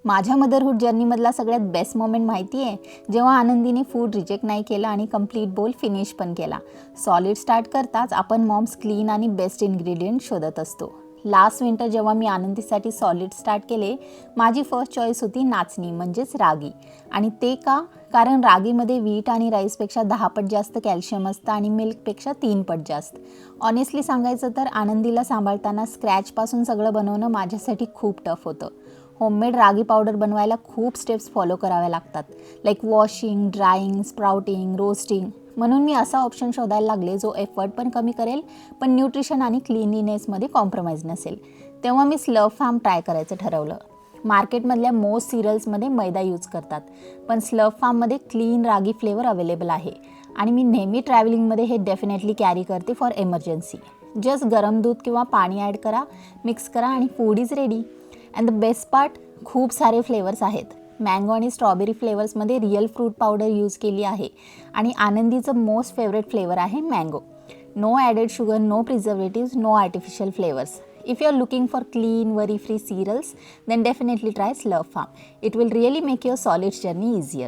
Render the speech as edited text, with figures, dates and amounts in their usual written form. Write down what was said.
माझ्या मदरहूड जर्नीमधला सगळ्यात best moment माहिती आहे, जेव्हा आनंदीने फूड रिजेक्ट नाही केलं आणि कंप्लीट बोल फिनिश पण केला. सॉलिड स्टार्ट करताच आपण मॉम्स क्लीन आणि बेस्ट इन्ग्रेडियंट शोधत असतो. लास्ट विंटर जेव्हा मी आनंदीसाठी सॉलिड स्टार्ट केले, माझी फर्स्ट चॉईस होती नाचणी म्हणजेच रागी. आणि ते का? कारण रागीमध्ये व्हीट आणि राईसपेक्षा 10 पट जास्त कॅल्शियम असतं आणि मिल्कपेक्षा 3 पट जास्त. ऑनेस्टली सांगायचं तर आनंदीला सांभाळताना स्क्रॅचपासून सगळं बनवणं माझ्यासाठी खूप टफ होतं. होममेड रागी पावडर बनवायला खूप स्टेप्स फॉलो कराव्या लागतात, like washing, drawing, sprouting, roasting. म्हणून मी असा ऑप्शन शोधायला लागले जो एफर्ट पण कमी करेल पण न्यूट्रिशन आणि क्लिनिनेसमध्ये कॉम्प्रोमाइज नसेल. तेव्हा मी स्लर्प फार्म ट्राय करायचं ठरवलं. मार्केटमधल्या मोस्ट सिरियल्समध्ये मैदा यूज करतात, पण स्लर्प फार्ममध्ये क्लीन रागी फ्लेवर अवेलेबल आहे आणि मी नेहमी ट्रॅव्हलिंगमध्ये हे डेफिनेटली कॅरी करते फॉर एमर्जन्सी. जस्ट गरम दूध किंवा पाणी ॲड करा, मिक्स करा आणि food is ready. And the best part, खूप सारे फ्लेवर्स आहेत. मँगो आणि स्ट्रॉबेरी फ्लेवर्समध्ये रिअल फ्रूट पावडर यूज केली आहे आणि आनंदीचं मोस्ट फेवरेट फ्लेवर आहे mango. No added sugar, no preservatives, no artificial flavours. If you're looking for clean, worry-free cereals, then definitely try Slurp Farm. It will really make your solids journey easier.